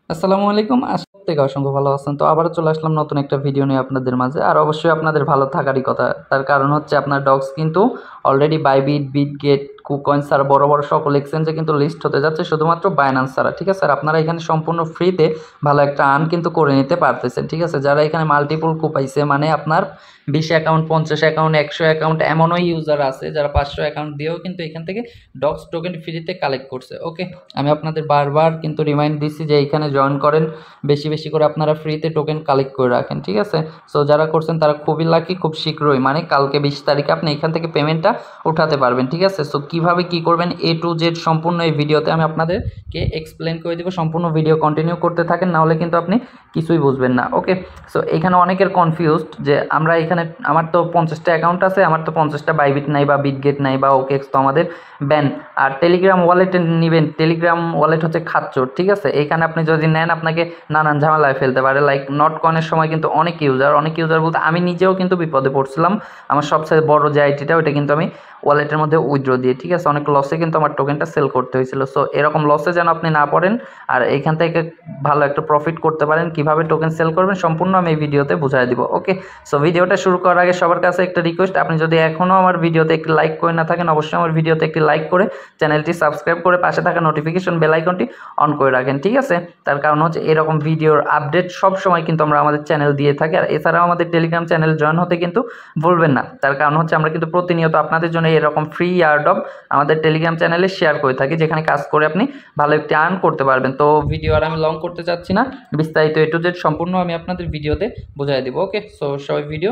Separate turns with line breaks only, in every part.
আসসালামু আলাইকুম। আশা থেকে অসংখ্য ভালো আছেন। তো আবারও চলে আসলাম নতুন একটা ভিডিও নিয়ে আপনাদের মাঝে। আর অবশ্যই আপনাদের ভালো থাকারই কথা। তার কারণ হচ্ছে আপনার ডগস কিন্তু অলরেডি বাইবিট, বিটগেট, কুকয়েন ছাড়া বড় বড় সকল এক্সচেঞ্জে কিন্তু লিস্ট হতে যাচ্ছে শুধুমাত্র বাইন্যান্স ছাড়া। ঠিক আছে? আর আপনারা এখানে সম্পূর্ণ ফ্রিতে ভালো একটা আর্ন কিন্তু করে নিতে পারতেছেন। ঠিক আছে? যারা এখানে মাল্টিপল কুপাইছে মানে আপনার 20 অ্যাকাউন্ট, 50 অ্যাকাউন্ট, 100 অ্যাকাউন্ট এমনও ইউজার আছে যারা 500 অ্যাকাউন্ট দিয়েও কিন্তু এখান থেকে ডগস টোকেন ফ্রিতে কালেক্ট করছে। ওকে? আমি আপনাদের বারবার কিন্তু রিমাইন্ড দিচ্ছি যে এইখানে জয়েন করেন, বেশি বেশি করে আপনারা ফ্রিতে টোকেন কালেক্ট করে রাখেন। ঠিক আছে? সো যারা করছেন তারা খুবই লাকি, খুব শীঘ্রই মানে কালকে 20 তারিখে আপনি এখান থেকে পেমেন্টটা উঠাতে পারবেন। ঠিক আছে? সো কীভাবে কী করবেন A to Z সম্পূর্ণ এই ভিডিওতে আমি আপনাদেরকে এক্সপ্লেন করে দেবো। সম্পূর্ণ ভিডিও কন্টিনিউ করতে থাকেন, নাহলে কিন্তু আপনি কিছুই বুঝবেন না। ওকে? সো এখানে অনেকের কনফিউজড যে আমরা এখানে আমার তো 50টা অ্যাকাউন্ট আছে, আমার তো 50টা বাইবিট নাই বা বিটগেট নাই বা ওকেক্স তো আমাদের ব্যান। আর টেলিগ্রাম ওয়ালেটে নেবেন, টেলিগ্রাম ওয়ালেট হচ্ছে খাচ্চর। ঠিক আছে? এখানে আপনি যদি নেন আপনাকে নানান ঝামেলায় ফেলতে পারে। লাইক নট কয়েনের সময় কিন্তু অনেক ইউজার বলতে আমি নিজেও কিন্তু বিপদে পড়ছিলাম। আমার সবচেয়ে বড় যে আইটিটা ওইটা কিন্তু আমি ওয়ালেটের মধ্যে উইথড্র দিয়ে, ঠিক আছে, অনেক লসে কিন্তু আমার টোকেনটা সেল করতে হয়েছিল। সো এরকম লসে যেন আপনি না পড়েন আর এইখান থেকে ভালো একটা প্রফিট করতে পারেন, কিভাবে টোকেন সেল করবেন সম্পূর্ণ আমি এই ভিডিওতে বুঝাই দিব। ওকে? সো ভিডিওটা শুরু করার আগে সবার কাছে একটা রিকোয়েস্ট, আপনি যদি এখনও আমার ভিডিওতে একটি লাইক করে না থাকেন অবশ্যই আমার ভিডিওতে একটি লাইক করে চ্যানেলটি সাবস্ক্রাইব করে পাশে থাকা নোটিফিকেশন বেল আইকনটি অন করে রাখেন। ঠিক আছে? তার কারণ হচ্ছে এরকম ভিডিওর আপডেট সব সময় কিন্তু আমরা আমাদের চ্যানেল দিয়ে থাকি। আর এছাড়াও আমাদের টেলিগ্রাম চ্যানেল জয়েন হতে কিন্তু ভুলবেন না। তার কারণ হচ্ছে আমরা কিন্তু প্রতিনিয়ত আপনাদের জন্য এরকম ফ্রি এয়ারড্রপ আমাদের টেলিগ্রাম চ্যানেলে শেয়ার করে থাকি, যেখানে কাজ করে আপনি ভালো একটি আর্ন করতে পারবেন। তো ভিডিও আর আমি লং করতে চাচ্ছি না, বিস্তারিত A to Z সম্পূর্ণ আমি আপনাদের ভিডিওতে বোঝাই দেবো। ওকে? সো সবাই ভিডিও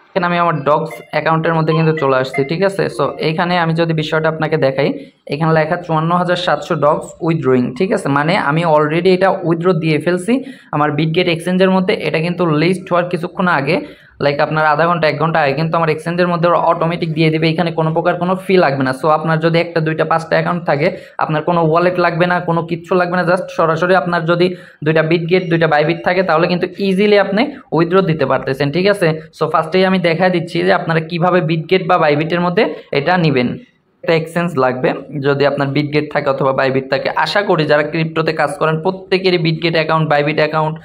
এখানে আমি আমার ডগস অ্যাকাউন্টের মধ্যে কিন্তু চলে আসছি। ঠিক আছে? সো এইখানে আমি যদি বিষয়টা আপনাকে দেখাই, এখানে লেখা 54,700 ডগস উইথড্রয়িং। ঠিক আছে? মানে আমি অলরেডি এটা উইথড্র দিয়ে ফেলছি আমার বিটগেট এক্সচেঞ্জের মধ্যে। এটা কিন্তু লিস্ট হওয়ার কিছুক্ষণ আগে, লাইক আপনার আধা ঘন্টা 1 ঘন্টা আগে কিন্তু আমার এক্সচেঞ্জের মধ্যে ওরা অটোমেটিক দিয়ে দেবে। এখানে কোনো প্রকার কোনো ফি লাগবে না। সো আপনার যদি 1টা 2টা 5টা অ্যাকাউন্ট থাকে, আপনার কোনো ওয়ালেট লাগবে না, কোনো কিচ্ছু লাগবে না, জাস্ট সরাসরি আপনার যদি 2টা বিটগেট 2টা বাইবিট থাকে তাহলে কিন্তু ইজিলি আপনি উইথড্র দিতে পারতেছেন। ঠিক আছে? সো ফার্স্টেই আমি দেখা দিচ্ছি যে আপনারা কিভাবে বিটগেট বা বাইবিটের মধ্যে এটা নেবেন। একটা এক্সচেঞ্জ লাগবে যদি আপনার বিটগেট থাকে অথবা বাইবিট থাকে। আশা করি যারা ক্রিপ্টোতে কাজ করেন প্রত্যেকেরই বিটগেট অ্যাকাউন্ট, বাইবিট অ্যাকাউন্ট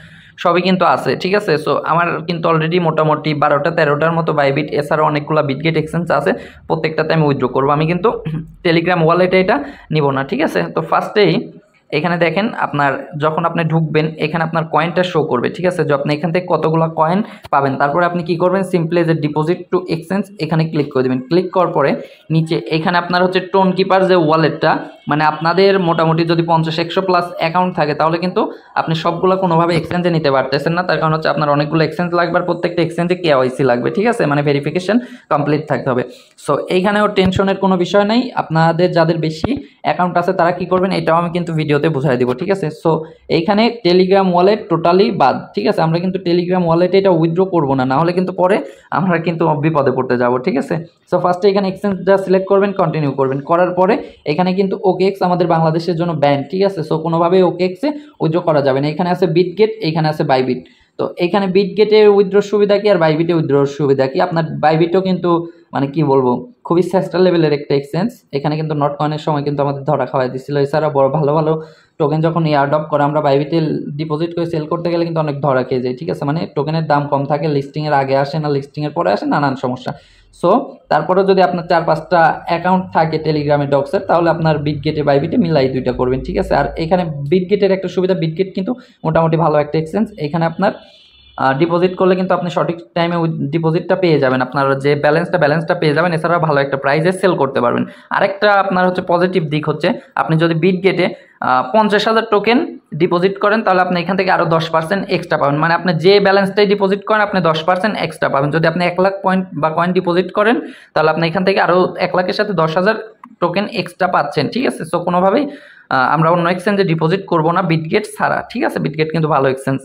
সবই কিন্তু আছে। ঠিক আছে? সো আমার কিন্তু অলরেডি মোটামুটি 12টা 13টার মতো বাইবিট, এছাড়াও অনেকগুলো বিটগেট এক্সচেঞ্জ আছে, প্রত্যেকটাতে আমি উইথড্র করবো। আমি কিন্তু টেলিগ্রাম ওয়ালেটে এটা নিব না। ঠিক আছে? তো ফার্স্টেই এখানে দেখেন আপনার যখন আপনি ঢুকবেন এখানে আপনার কয়েনটা শো করবে। ঠিক আছে? যে আপনি এখান থেকে কতগুলো কয়েন পাবেন। তারপরে আপনি কি করবেন, সিম্পলি যে ডিপোজিট টু এক্সচেঞ্জ এখানে ক্লিক করে দেবেন। ক্লিক করার পরে নিচে এখানে আপনার হচ্ছে টোন কিপার যে ওয়ালেটটা, মানে আপনাদের মোটামুটি যদি 50-100 প্লাস অ্যাকাউন্ট থাকে তাহলে কিন্তু আপনি সবগুলো কোনোভাবে এক্সচেঞ্জে নিতে পারতেছেন না। তার কারণ হচ্ছে আপনার অনেকগুলো এক্সচেঞ্জ লাগবে আর প্রত্যেকটা এক্সচেঞ্জে কেওয়াইসি লাগবে। ঠিক আছে? মানে ভেরিফিকেশন কমপ্লিট থাকতে হবে। সো এইখানেও টেনশনের কোনো বিষয় নাই। আপনাদের যাদের বেশি অ্যাকাউন্ট আছে তারা কি করবেন এটাও আমি কিন্তু ভিডিওতে বুঝাই দিব। ঠিক আছে? সো এইখানে টেলিগ্রাম ওয়ালেট টোটালি বাদ। ঠিক আছে? আমরা কিন্তু টেলিগ্রাম ওয়ালেটে এটা উইথড্র করবো না, নাহলে কিন্তু পরে আমরা কিন্তু বিপদে পড়তে যাব। ঠিক আছে? সো ফার্স্টে এখানে এক্সচেঞ্জটা সিলেক্ট করবেন, কন্টিনিউ করবেন। করার পরে এখানে কিন্তু ওকেএক্স আমাদের বাংলাদেশের জন্য ব্যান। ঠিক আছে? সো কোনোভাবে ওকেএক্সে উইথড্র করা যাবে না। এখানে আছে বিটগেট, এখানে আছে বাইবিট। তো এখানে বিটগেটের উইথড্রোর সুবিধা কি আর বাইবিটে উইথড্রোর সুবিধা কি, আপনার বাইবিটও কিন্তু মানে কি বলবো খুবই সেস্টা লেভেলের একটা এক্সচেঞ্জ। এখানে কিন্তু নট কয়েনের সময় কিন্তু আমাদের ধরা খাওয়াই দিচ্ছিল। এছাড়া বড় ভালো ভালো টোকেন যখন এয়ারড্রপ করে আমরা বাইবিটে ডিপোজিট করে সেল করতে গেলে কিন্তু অনেক ধরা খেয়ে যায়। ঠিক আছে? মানে টোকেনের দাম কম থাকে, লিস্টিংয়ের আগে আসে না, লিস্টিংয়ের পরে আসে, নানান সমস্যা। সো তারপরেও যদি আপনার 4-5টা অ্যাকাউন্ট থাকে টেলিগ্রামে ডগসের, তাহলে আপনার বিটগেটে বাইবিটে মিলাই দুইটা করবেন। ঠিক আছে? আর এখানে বিটগেটের একটা সুবিধা, বিটগেট কিন্তু মোটামুটি ভালো একটা এক্সচেঞ্জ। এখানে আপনার ডিপোজিট করলে কিন্তু আপনি সঠিক টাইমে ডিপোজিটটা পেয়ে যাবেন, আপনার যে ব্যালেন্সটা পেয়ে যাবেন। এছাড়াও ভালো একটা প্রাইজে সেল করতে পারবেন। আরেকটা আপনার হচ্ছে পজিটিভ দিক হচ্ছে আপনি যদি বিটগেটে 50,000 টোকেন ডিপোজিট করেন তাহলে আপনি এখান থেকে আরও 10% এক্সট্রা পাবেন। মানে আপনি যে ব্যালেন্সটাই ডিপোজিট করেন আপনি 10% এক্সট্রা পাবেন। যদি আপনি 1 লাখ পয়েন্ট বা কয়েন ডিপোজিট করেন তাহলে আপনি এখান থেকে আরও 1 লাখের সাথে 10,000 টোকেন এক্সট্রা পাচ্ছেন। ঠিক আছে? সো কোনোভাবেই আমরা অন্য এক্সচেঞ্জে ডিপোজিট করবো না বিটগেট ছাড়া। ঠিক আছে? বিটগেট কিন্তু ভালো এক্সচেঞ্জ।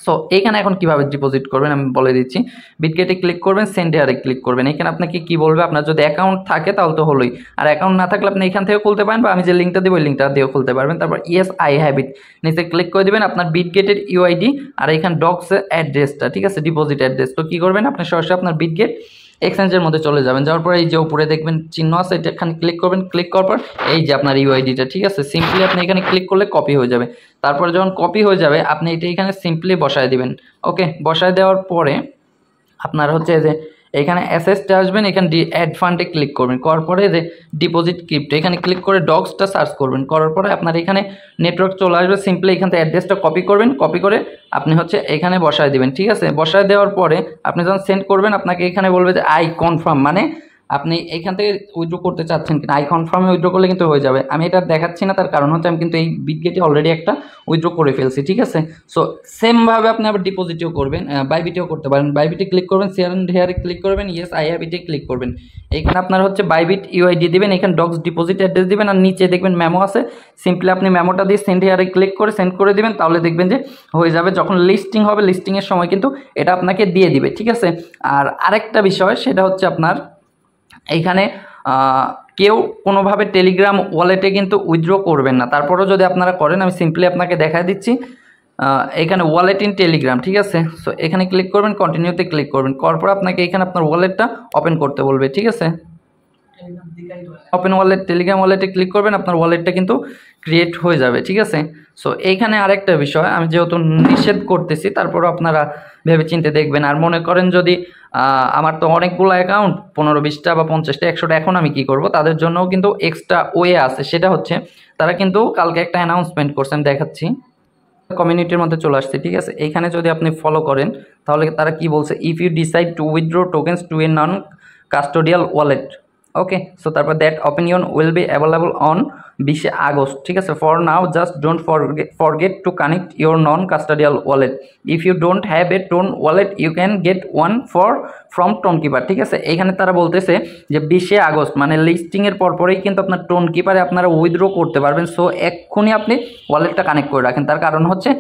সো এইখানে এখন কিভাবে ডিপোজিট করবেন আমি বলে দিচ্ছি। বিটগেটে ক্লিক করবেন, সেন্ড হেয়ারে ক্লিক করবেন। এখানে আপনাকে কি বলবে, আপনার যদি অ্যাকাউন্ট থাকে তাহলে তো হলোই, আর অ্যাকাউন্ট না থাকলে আপনি এখান থেকে খুলতে পারেন বা আমি যে লিঙ্কটা দেবো ওই লিঙ্কটা দিয়েও খুলতে পারবেন। তারপর ইয়েস আই হ্যাভ ইট নিচে ক্লিক করে দেবেন, আপনার বিটগেটের ইউআইডি আর এখানে ডগসের অ্যাড্রেসটা। ঠিক আছে? Deposit address. তো কী করবেন, আপনি সরাসরি আপনার বিটগেট এক্সচেঞ্জের মধ্যে চলে যাবেন, যাওয়ার পরে এই যে উপরে দেখবেন চিহ্ন আছে, এটা এখানে ক্লিক করবেন, ক্লিক করার পর এই যে আপনার ইউআইডিটা, ঠিক আছে, সিম্পলি আপনি এখানে ক্লিক করলে কপি হয়ে যাবে। তারপরে যখন কপি হয়ে যাবে আপনি এটা এখানে সিম্পলি বসায় দিবেন। ওকে, বসায় দেওয়ার পরে আপনার হচ্ছে যে এখানে অ্যাসেসটা আসবেন, এখানে অ্যাড ফান্ডে ক্লিক করবেন, করার পরে যে ডিপোজিট ক্রিপ্টো এখানে ক্লিক করে ডগসটা সার্চ করবেন, করার পরে আপনার এখানে নেটওয়ার্ক চলে আসবে। সিম্পলি এখান থেকে অ্যাড্রেসটা কপি করবেন, কপি করে আপনি হচ্ছে এখানে বসায় দিবেন, ঠিক আছে। বসায় দেওয়ার পরে আপনি যখন সেন্ড করবেন আপনাকে এখানে বলবে যে আই কনফার্ম, মানে আপনি এখান থেকে উইথড্র করতে চাচ্ছেন কিনা। আই কনফার্মে উইথড্র করলে কিন্তু হয়ে যাবে। আমি এটা দেখাচ্ছি না, তার কারণ হচ্ছে আমি কিন্তু এই বিটগেটে অলরেডি একটা উইথড্র করে ফেলছি, ঠিক আছে। সো সেমভাবে আপনি আবার ডিপোজিটও করবেন, বাইবিটেও করতে পারেন। বাইবিটে ক্লিক করবেন, শেয়ার অ্যান্ড হেয়ারে ক্লিক করবেন, ইয়েস আই হ্যাভ ইটে ক্লিক করবেন। এখানে আপনার হচ্ছে বাইবিট ইউআইডি দিবেন, এখানে ডগস ডিপোজিট অ্যাড্রেস দিবেন, আর নিচে দেখবেন মেমো আছে, সিম্পলি আপনি মেমোটা দিয়ে সেন্ড হেয়ারে ক্লিক করে সেন্ড করে দিবেন, তাহলে দেখবেন যে হয়ে যাবে। যখন লিস্টিং হবে লিস্টিংয়ের সময় কিন্তু এটা আপনাকে দিয়ে দিবে, ঠিক আছে। আর আরেকটা বিষয় সেটা হচ্ছে আপনার এইখানে কেউ কোনোভাবে টেলিগ্রাম ওয়ালেটে কিন্তু উইথড্র করবেন না। তারপরেও যদি আপনারা করেন, আমি সিম্পলি আপনাকে দেখা দিচ্ছি, এখানে ওয়ালেট ইন টেলিগ্রাম, ঠিক আছে। সো এখানে ক্লিক করবেন, কন্টিনিউতে ক্লিক করবেন, করার পর আপনাকে এখানে আপনার ওয়ালেটটা ওপেন করতে বলবে, ঠিক আছে। ওপেন ওয়ালেট, টেলিগ্রাম ওয়ালেটে ক্লিক করবেন, আপনার ওয়ালেটটা কিন্তু ক্রিয়েট হয়ে যাবে, ঠিক আছে। সো এইখানে আরেকটা বিষয়, আমি যেহেতু নিষেধ করতেছি তারপরও আপনারা ভেবে চিন্তে দেখবেন। আর মনে করেন যদি আমার তো অনেকগুলো অ্যাকাউন্ট, 15-20টা বা 50টা 100টা, এখন আমি কি করব, তাদের জন্যও কিন্তু এক্সট্রা ওয়ে আছে। সেটা হচ্ছে তারা কিন্তু কালকে একটা অ্যানাউন্সমেন্ট করছে, আমি দেখাচ্ছি, কমিউনিটির মধ্যে চলে আসছে, ঠিক আছে। এইখানে যদি আপনি ফলো করেন তাহলে তারা কি বলছে, if you decide to withdraw tokens to a non custodial wallet, okay, so তারপর that opinion will be available on 20 August, ঠিক আছে। For now just don't forget to connect your non custodial wallet. If you don't have a TON wallet you can get one from Tonkeeper, ঠিক আছে। এইখানে তারা বলতেছে যে 20 August মানে লিস্টিংয়ের পরপরেই কিন্তু আপনার টোন কিপারে আপনারা উইথড্র করতে পারবেন। সো এক্ষুনি আপনি ওয়ালেটটা কানেক্ট করে রাখেন, তার কারণ হচ্ছে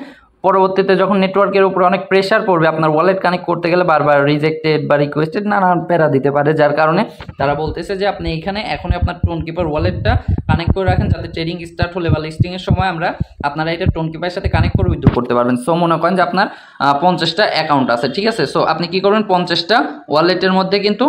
পরবর্তীতে যখন নেটওয়ার্কের উপরে অনেক প্রেশার পড়বে, আপনার ওয়ালেট কানেক্ট করতে গেলে বারবার রিজেক্টেড বা রিকোয়েস্টেড নানান প্যারা দিতে পারে, যার কারণে তারা বলতেছে যে আপনি এখানে এখনই আপনার টোন কিপার ওয়ালেটটা কানেক্ট করে রাখেন, যাতে ট্রেডিং স্টার্ট হলে বা লিস্টিংয়ের সময় আপনারা এটা টোন কিপারের সাথে কানেক্ট করে উইথড্র করতে পারবেন। সো মনে করেন যে আপনার 50টা অ্যাকাউন্ট আছে, ঠিক আছে। সো আপনি কি করবেন, 50টা ওয়ালেটের মধ্যে কিন্তু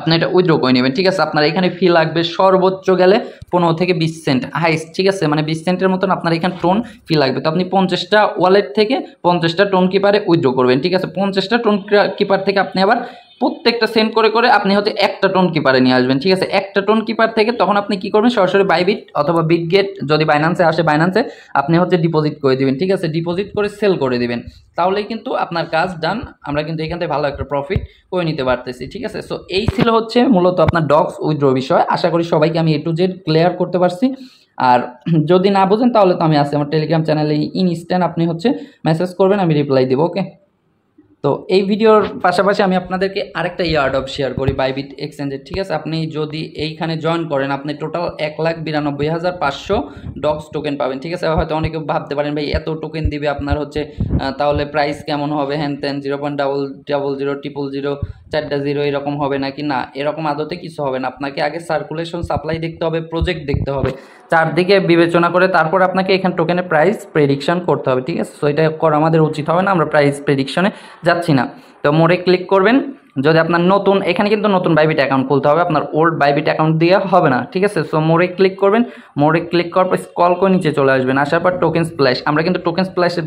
আপনি এটা উইথড্র করে নেবেন, ঠিক আছে। আপনার এখানে ফি লাগবে সর্বোচ্চ গেলে 15 থেকে 20 সেন্ট হাইস্ট, ঠিক আছে, মানে 20 সেন্টের মতন আপনার এখানে টোন ফি লাগবে। তো আপনি 50টা ওয়ালেট থেকে 50টা টোন কিপারে উইথড্র করবেন, ঠিক আছে। 50টা টোন কিপার থেকে আপনি আবার প্রত্যেকটা সেন্ড করে করে আপনি হয়তো একটা টোন কিপারে নিয়ে আসবেন, ঠিক আছে। একটা টোন কিপার থেকে তখন আপনি কি করবেন, সরাসরি বাইবিট অথবা বিটগেট, যদি বাইন্যান্সে আসে বাইন্যান্সে আপনি হচ্ছে ডিপোজিট করে দিবেন, ঠিক আছে। ডিপোজিট করে সেল করে দিবেন, তাহলেই কিন্তু আপনার কাজ ডান। আমরা কিন্তু এখান থেকে ভালো একটা প্রফিট করে নিতে পারতেছি, ঠিক আছে। সো এই ছিল হচ্ছে মূলত আপনার ডগস উইথড্র বিষয়। আশা করি সবাইকে আমি A to Z ক্লিয়ার করতে পারছি। আর যদি না বোঝেন তাহলে তো আমি আছি আমার টেলিগ্রাম চ্যানেলে, ইনস্ট্যান্ট আপনি হচ্ছে মেসেজ করবেন, আমি রিপ্লাই দেবো, ওকে। তো এই ভিডিওর পাশাপাশি আমি আপনাদেরকে আরেকটা ইয়ার্ড অফ শেয়ার করি বাইবিট এক্সচেঞ্জের, ঠিক আছে। আপনি যদি এইখানে জয়েন করেন আপনি টোটাল 1,92,500 ডগস টোকেন পাবেন, ঠিক আছে। হয়তো অনেকে ভাবতে পারেন ভাই এত টোকেন দিবে আপনার হচ্ছে তাহলে প্রাইস কেমন হবে, হ্যান ত্যান 0.0000000 4টা 0 এরকম হবে নাকি, না এরকম আদতে কিছু হবে না। আপনাকে আগে সার্কুলেশন সাপ্লাই দেখতে হবে, প্রজেক্ট দেখতে হবে, চারদিকে বিবেচনা করে তারপর আপনাকে এখানে টোকেনের প্রাইস প্রেডিকশন করতে হবে, ঠিক আছে। সো এটা করা আমাদের উচিত হবে না, আমরা প্রাইস প্রেডিকশনে যাচ্ছি না। তো মোড়ে ক্লিক করবেন, যদি আপনার নতুন, এখানে কিন্তু নতুন বাইবিট অ্যাকাউন্ট খুলতে হবে, আপনার ওল্ড বাইবিট অ্যাকাউন্ট দিয়ে হবে না, ঠিক আছে। সো মোড়ে ক্লিক করবেন, মোড়ে ক্লিক করার পর স্ক্রল করে নিচে চলে আসবেন, আসার পর টোকেন স্প্ল্যাশ। আমরা কিন্তু টোকেন স্প্ল্যাশের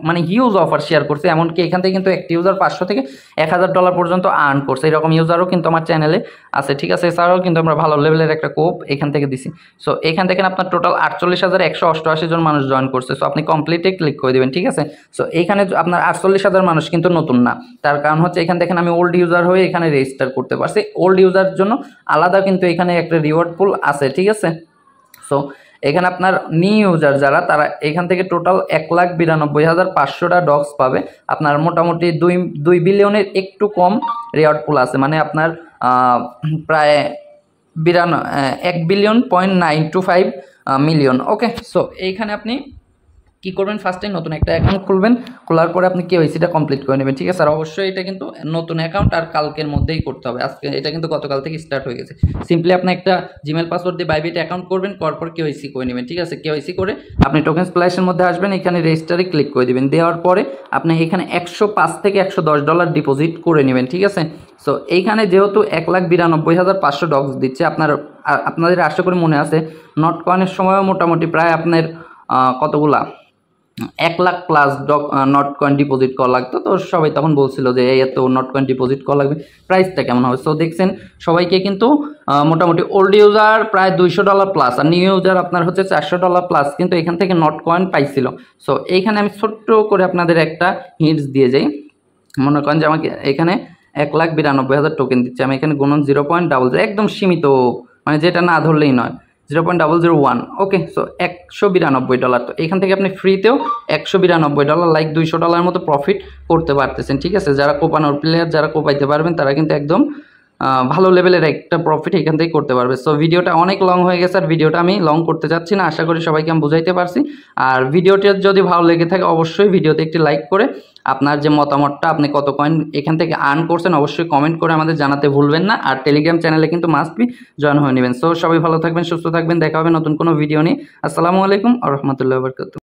মানে হিউজ অফার শেয়ার করছি, এমনকি এখান থেকে কিন্তু একটি ইউজার $500 থেকে $1,000 পর্যন্ত আর্ন করছে, এরকম ইউজারও কিন্তু আমার চ্যানেলে আছে, ঠিক আছে। এছাড়াও কিন্তু আমরা ভালো লেভেলের একটা কোপ এখান থেকে দিছি। সো এখান থেকে আপনার টোটাল 48,188 জন মানুষ জয়েন করছে। সো আপনি কমপ্লিটে ক্লিক করে দেবেন, ঠিক আছে। সো এইখানে আপনার 48,000 মানুষ কিন্তু নতুন না, তার কারণ হচ্ছে এখান থেকে আমি ওল্ড ইউজার হয়ে এখানে রেজিস্টার করতে পারছি। ওল্ড ইউজার জন্য আলাদা কিন্তু এখানে একটা রিওয়ার্ড পুল আছে, ঠিক আছে। সো এখানে আপনার নিউ ইউজার যারা, তারা এখান থেকে টোটাল 1,92,500টা ডগস পাবে। আপনার মোটামুটি 2 বিলিয়নের একটু কম রিওয়ার্ড পুল আছে, মানে আপনার প্রায় 1,925 মিলিয়ন, ওকে। সো এইখানে আপনি কি করবেন, ফার্স্টে নতুন একটা অ্যাকাউন্ট খুলবেন, খোলার পরে আপনি কেওয়াইসিটা কমপ্লিট করে নেবেন, ঠিক আছে। আর অবশ্যই এটা কিন্তু নতুন অ্যাকাউন্ট আর কালকের মধ্যেই করতে হবে, আজকে এটা কিন্তু গতকাল থেকে স্টার্ট হয়ে গেছে। সিম্পলি আপনি একটা জিমেল পাসওয়ার্ড দিয়ে বাইবিট অ্যাকাউন্ট করবেন, করার পর কেওয়াইসি করে নেবেন, ঠিক আছে। কেওয়াইসি করে আপনি টোকেন স্প্ল্যাশের মধ্যে আসবেন, এখানে রেজিস্টারে ক্লিক করে দেবেন, দেওয়ার পরে আপনি এখানে 105 থেকে $110 ডিপোজিট করে নেবেন, ঠিক আছে। সো এইখানে যেহেতু 1,92,500 ডগস দিচ্ছে, আপনাদের আশা করি মনে আছে নট কয়েনের সময়ও মোটামুটি প্রায় আপনার কতগুলা 1 lakh plus not coin deposit করা লাগতো। তো সবাই তখন বলছিল যে এই এত নট কয়েন ডিপোজিট করা লাগবে, প্রাইসটা কেমন হবে। সো দেখছেন সবাইকে কিন্তু মোটামুটি ওল্ড ইউজার প্রায় $200 প্লাস, আর নিউ ইউজার আপনার হচ্ছে $400 প্লাস কিন্তু এখান থেকে নট কয়েন পাইছিল। সো এইখানে আমি ছোট্ট করে আপনাদের একটা হিন্টস দিয়ে যাই। মনে করেন যে আমাকে এখানে 1,92,000 টোকেন দিচ্ছে, আমি এখানে গুণন 0.00 একদম সীমিত, মানে যেটা না ধরলেই নয়, 0.001। ওকে, সো $192। তো এখান থেকে আপনি ফ্রিতেও $192 লাইক $200 মতো প্রফিট করতে পারতেছেন, ঠিক আছে। যারা কোপানোর প্লেয়ার, যারা কোপাইতে পারবেন তারা কিন্তু একদম ভালো লেভেলের একটা প্রফিট এখান থেকে করতে পারবে। সো ভিডিওটা অনেক লং হয়ে গেছে, আর ভিডিওটা আমি লং করতে চাচ্ছি না, আশা করি সবাইকে আমি বুঝাইতে পারছি। আর ভিডিওটি যদি ভালো লেগে থাকে অবশ্যই ভিডিওতে একটি লাইক করে আপনার যে মতামতটা, আপনি কত কয়েন এখান থেকে আর্ন করছেন অবশ্যই কমেন্ট করে আমাদের জানাতে ভুলবেন না। আর টেলিগ্রাম চ্যানেলে কিন্তু মাস্ট বি জয়েন হয়ে নেবেন। সো সবাই ভালো থাকবেন, সুস্থ থাকবেন, দেখা হবে নতুন কোনো ভিডিও নিয়ে। আসসালামু আলাইকুম ওয়া রাহমাতুল্লাহি ওয়া বারাকাতুহু।